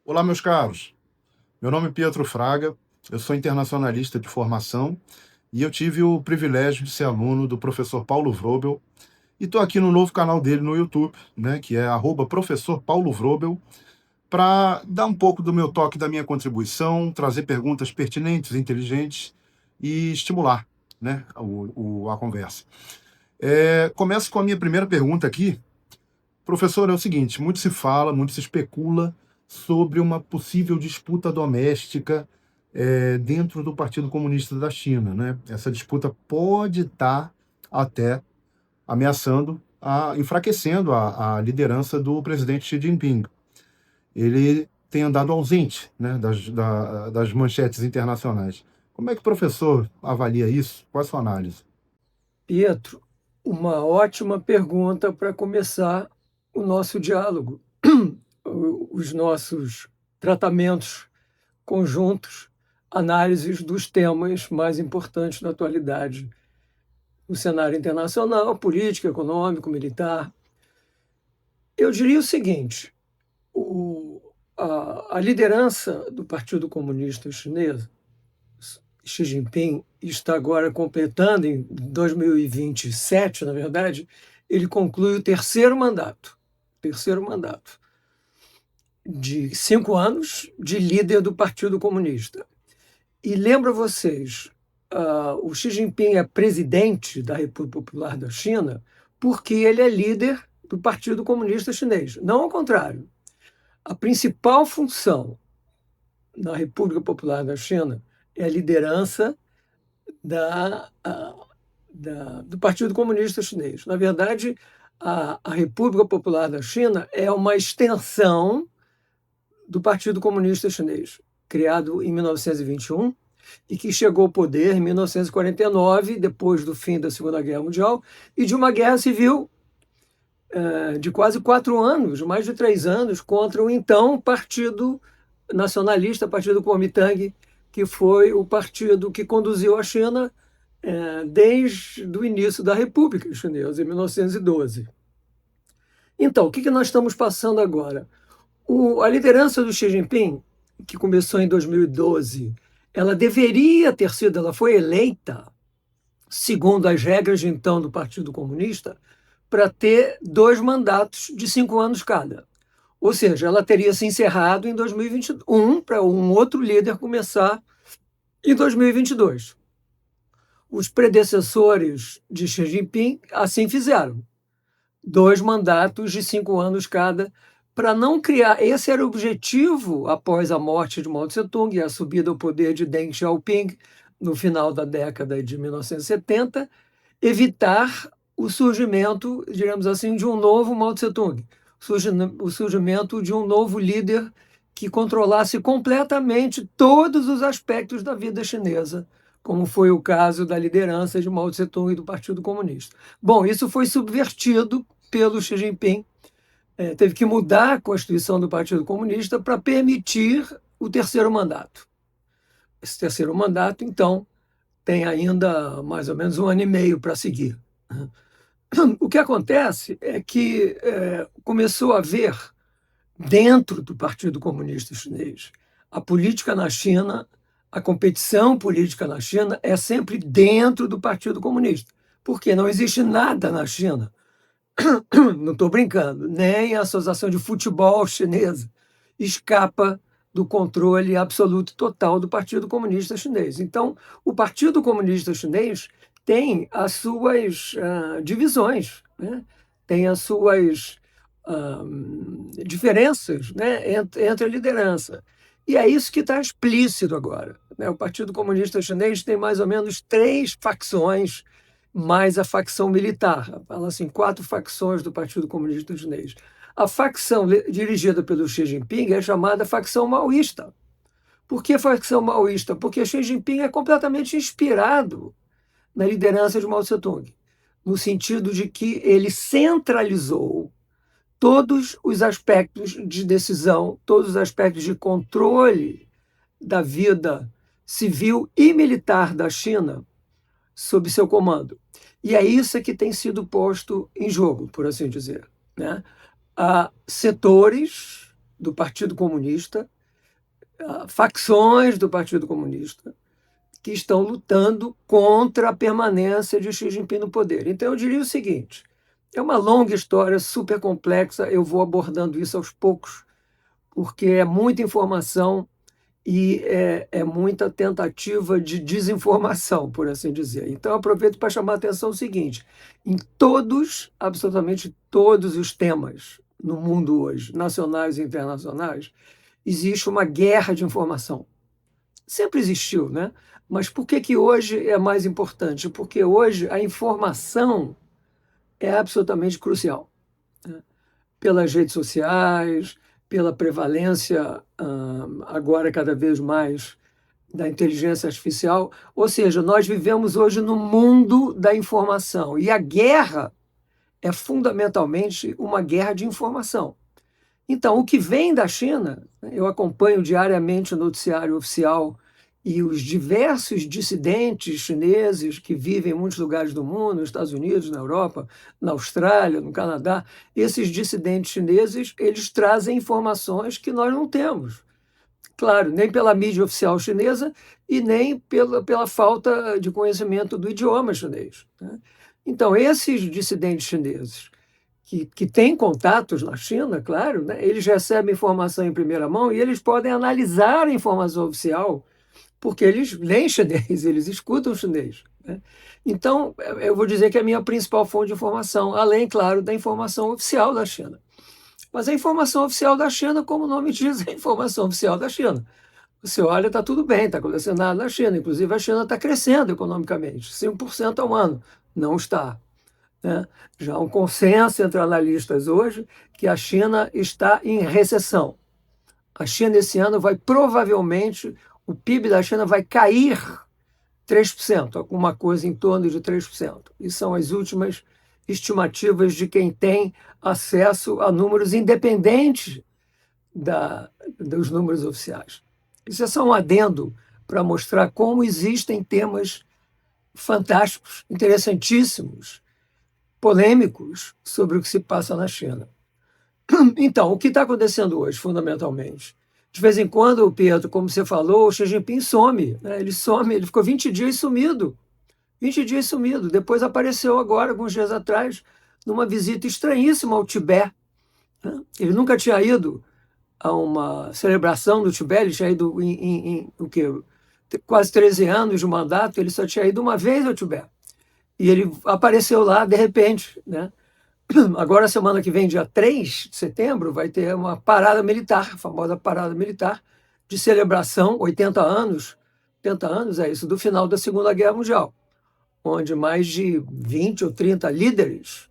Olá, meus caros. Meu nome é Pietro Fraga, eu sou internacionalista de formação e eu tive o privilégio de ser aluno do professor Paulo Vrobel e estou aqui no novo canal dele no YouTube, né, que é @professor Paulo Vrobel, para dar um pouco do meu toque, da minha contribuição, trazer perguntas pertinentes, inteligentes e estimular, né, a conversa. Começo com a minha primeira pergunta aqui. Professor, é o seguinte: muito se fala, muito se especula sobre uma possível disputa doméstica dentro do Partido Comunista da China, né? Essa disputa pode estar até ameaçando, enfraquecendo a liderança do presidente Xi Jinping. Ele tem andado ausente, né, das manchetes internacionais. Como é que o professor avalia isso? Qual é a sua análise? Pietro, uma ótima pergunta para começar o nosso diálogo, os nossos tratamentos conjuntos, análises dos temas mais importantes da atualidade no cenário internacional, político, econômico, militar. Eu diria o seguinte: a liderança do Partido Comunista Chinês, Xi Jinping, está agora completando, em 2027, na verdade, ele conclui o terceiro mandato de 5 anos de líder do Partido Comunista. E lembro a vocês, o Xi Jinping é presidente da República Popular da China porque ele é líder do Partido Comunista Chinês, não ao contrário. A principal função na República Popular da China é a liderança do Partido Comunista Chinês. Na verdade, a República Popular da China é uma extensão do Partido Comunista Chinês, criado em 1921 e que chegou ao poder em 1949, depois do fim da Segunda Guerra Mundial e de uma guerra civil de quase 4 anos, mais de 3 anos, contra o então Partido Nacionalista, Partido Kuomintang, que foi o partido que conduziu a China desde o início da República Chinesa, em 1912. Então, o que nós estamos passando agora? A liderança do Xi Jinping, que começou em 2012, ela foi eleita, segundo as regras de então do Partido Comunista, para ter 2 mandatos de 5 anos cada. Ou seja, ela teria se encerrado em 2021 para um outro líder começar em 2022. Os predecessores de Xi Jinping assim fizeram. 2 mandatos de 5 anos cada, para não criar. Esse era o objetivo após a morte de Mao Tse-tung e a subida ao poder de Deng Xiaoping no final da década de 1970, evitar o surgimento, digamos assim, de um novo Mao Tse-tung, o surgimento de um novo líder que controlasse completamente todos os aspectos da vida chinesa, como foi o caso da liderança de Mao Tse-tung e do Partido Comunista. Bom, isso foi subvertido pelo Xi Jinping. Teve que mudar a Constituição do Partido Comunista para permitir o terceiro mandato. Esse terceiro mandato, então, tem ainda mais ou menos 1 ano e meio para seguir. O que acontece é que começou a haver, dentro do Partido Comunista Chinês, a política na China, a competição política na China é sempre dentro do Partido Comunista, porque não existe nada na China, não estou brincando, nem a Associação de Futebol Chinesa escapa do controle absoluto e total do Partido Comunista Chinês. Então, o Partido Comunista Chinês tem as suas divisões, né? Tem as suas diferenças, né, entre a liderança. E é isso que está explícito agora, né? O Partido Comunista Chinês tem mais ou menos 3 facções, mais a facção militar. Fala assim, 4 facções do Partido Comunista Chinês. A facção dirigida pelo Xi Jinping é chamada facção maoísta. Por que facção maoísta? Porque Xi Jinping é completamente inspirado na liderança de Mao Tse-tung, no sentido de que ele centralizou todos os aspectos de decisão, todos os aspectos de controle da vida civil e militar da China sob seu comando. E é isso que tem sido posto em jogo, por assim dizer, né? Há setores do Partido Comunista, facções do Partido Comunista, que estão lutando contra a permanência de Xi Jinping no poder. Então, eu diria o seguinte: é uma longa história, super complexa, eu vou abordando isso aos poucos, porque é muita informação e é muita tentativa de desinformação, por assim dizer. Então, eu aproveito para chamar a atenção o seguinte: em todos, absolutamente todos os temas no mundo hoje, nacionais e internacionais, existe uma guerra de informação. Sempre existiu, né? Mas por que hoje é mais importante? Porque hoje a informação é absolutamente crucial, né? Pelas redes sociais, pela prevalência, agora cada vez mais, da inteligência artificial. Ou seja, nós vivemos hoje no mundo da informação. E a guerra é fundamentalmente uma guerra de informação. Então, o que vem da China, eu acompanho diariamente o noticiário oficial e os diversos dissidentes chineses que vivem em muitos lugares do mundo, nos Estados Unidos, na Europa, na Austrália, no Canadá. Esses dissidentes chineses, eles trazem informações que nós não temos. Claro, nem pela mídia oficial chinesa e nem pela falta de conhecimento do idioma chinês, né? Então, esses dissidentes chineses que têm contatos na China, claro, né, eles recebem informação em primeira mão e eles podem analisar a informação oficial, porque eles leem chinês, eles escutam chinês, né? Então, eu vou dizer que é a minha principal fonte de informação, além, claro, da informação oficial da China. Mas a informação oficial da China, como o nome diz, é a informação oficial da China. Você olha, está tudo bem, está acontecendo nada na China. Inclusive, a China está crescendo economicamente, 5% ao ano. Não está, né? Já há um consenso entre analistas hoje que a China está em recessão. A China, esse ano, provavelmente, o PIB da China vai cair 3%, alguma coisa em torno de 3%. E são as últimas estimativas de quem tem acesso a números independentes dos números oficiais. Isso é só um adendo para mostrar como existem temas fantásticos, interessantíssimos, polêmicos sobre o que se passa na China. Então, o que está acontecendo hoje, fundamentalmente? De vez em quando, Pietro, como você falou, o Xi Jinping some, né? Ele some, ele ficou 20 dias sumido. 20 dias sumido. Depois apareceu agora, alguns dias atrás, numa visita estranhíssima ao Tibete, né? Ele nunca tinha ido a uma celebração do Tibete, ele tinha ido em o quê? Quase 13 anos de mandato, ele só tinha ido uma vez ao Tibete. E ele apareceu lá de repente, né? Agora, semana que vem, dia 3 de setembro, vai ter uma parada militar, a famosa parada militar, de celebração, 80 anos é isso, do final da Segunda Guerra Mundial, onde mais de 20 ou 30 líderes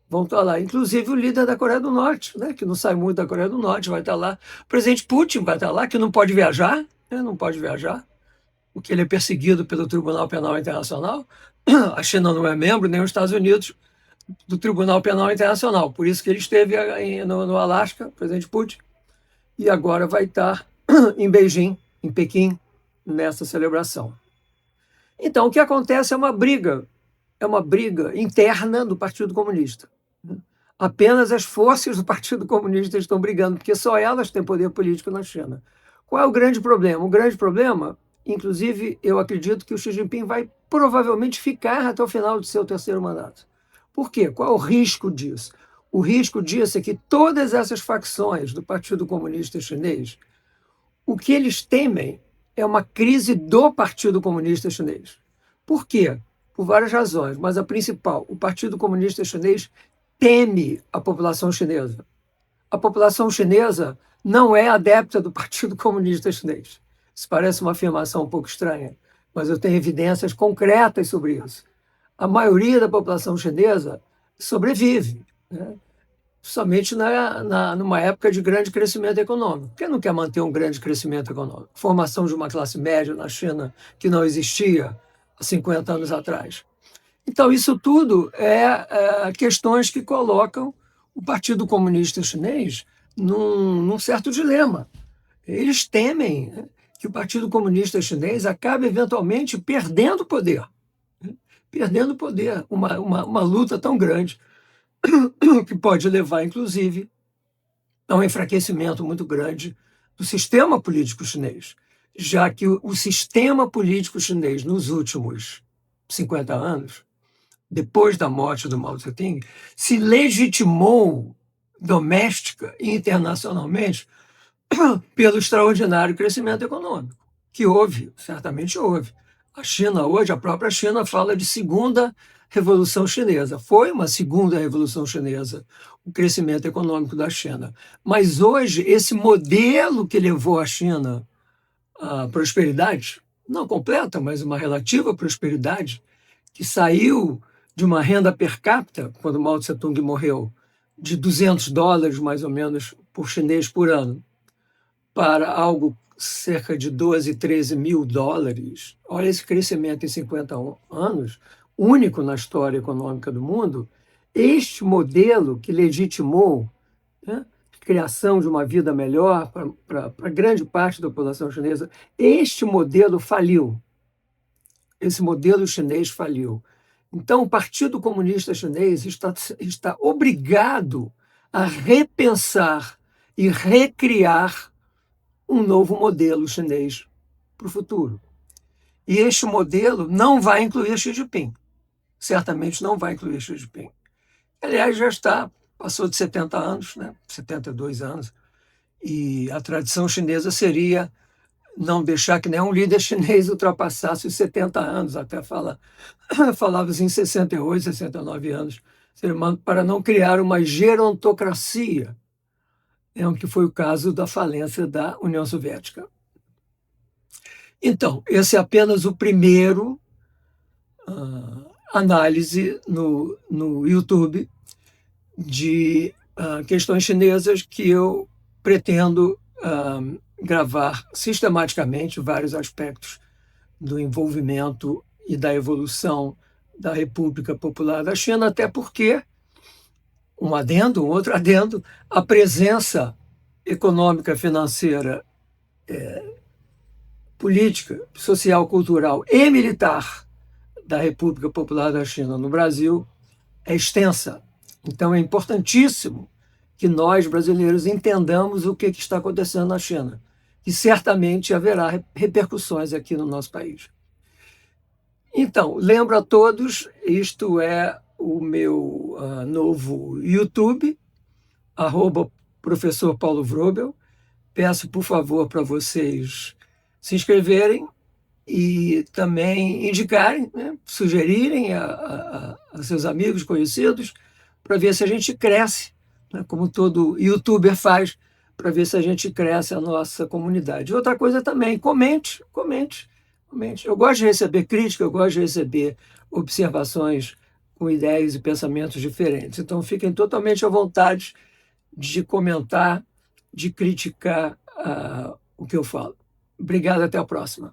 vão estar lá, inclusive o líder da Coreia do Norte, né, que não sai muito da Coreia do Norte, vai estar lá. O presidente Putin vai estar lá, que não pode viajar, né, não pode viajar, porque ele é perseguido pelo Tribunal Penal Internacional. A China não é membro, nem os Estados Unidos, do Tribunal Penal Internacional. Por isso que ele esteve no Alasca, o presidente Putin, e agora vai estar em Beijing, em Pequim, nessa celebração. Então, o que acontece é uma briga interna do Partido Comunista. Apenas as forças do Partido Comunista estão brigando, porque só elas têm poder político na China. Qual é o grande problema? O grande problema, inclusive, eu acredito que o Xi Jinping vai provavelmente ficar até o final do seu terceiro mandato. Por quê? Qual é o risco disso? O risco disso é que todas essas facções do Partido Comunista Chinês, o que eles temem é uma crise do Partido Comunista Chinês. Por quê? Por várias razões, mas a principal, o Partido Comunista Chinês teme a população chinesa. A população chinesa não é adepta do Partido Comunista Chinês. Isso parece uma afirmação um pouco estranha, mas eu tenho evidências concretas sobre isso. A maioria da população chinesa sobrevive, né? Somente numa época de grande crescimento econômico. Quem não quer manter um grande crescimento econômico? Formação de uma classe média na China que não existia há 50 anos atrás. Então, isso tudo é questões que colocam o Partido Comunista Chinês num certo dilema. Eles temem, né, que o Partido Comunista Chinês acabe eventualmente perdendo poder. Perdendo poder, uma luta tão grande que pode levar, inclusive, há um enfraquecimento muito grande do sistema político chinês, já que o sistema político chinês, nos últimos 50 anos, depois da morte do Mao Tse-tung, se legitimou doméstica e internacionalmente pelo extraordinário crescimento econômico, que houve, certamente houve. A China hoje, a própria China fala de segunda revolução chinesa. Foi uma segunda revolução chinesa, o crescimento econômico da China. Mas hoje, esse modelo que levou a China à prosperidade, não completa, mas uma relativa prosperidade, que saiu de uma renda per capita, quando Mao Tse-tung morreu, de $200 mais ou menos por chinês por ano, para algo cerca de 12, 13 mil dólares. Olha esse crescimento em 50 anos, único na história econômica do mundo. Este modelo que legitimou, né, a criação de uma vida melhor para grande parte da população chinesa, este modelo faliu. Esse modelo chinês faliu. Então, o Partido Comunista Chinês está obrigado a repensar e recriar um novo modelo chinês para o futuro. E este modelo não vai incluir Xi Jinping. Certamente não vai incluir Xi Jinping. Aliás, passou de 70 anos, né? 72 anos, e a tradição chinesa seria não deixar que nenhum líder chinês ultrapassasse os 70 anos, até falava-se em 68, 69 anos, para não criar uma gerontocracia, que foi o caso da falência da União Soviética. Então, esse é apenas o primeiro análise no YouTube de questões chinesas que eu pretendo gravar sistematicamente vários aspectos do envolvimento e da evolução da República Popular da China, até porque, um outro adendo, a presença econômica, financeira, política, social, cultural e militar da República Popular da China no Brasil é extensa. Então é importantíssimo que nós, brasileiros, entendamos o que está acontecendo na China, e certamente haverá repercussões aqui no nosso país. Então, lembro a todos, isto é o meu novo YouTube, @professor Paulo Vrobel. Peço, por favor, para vocês se inscreverem e também indicarem, né, sugerirem a seus amigos, conhecidos, para ver se a gente cresce, né, como todo youtuber faz, para ver se a gente cresce a nossa comunidade. Outra coisa também, comente. Eu gosto de receber crítica, eu gosto de receber observações com ideias e pensamentos diferentes. Então, fiquem totalmente à vontade de comentar, de criticar o que eu falo. Obrigado, até a próxima.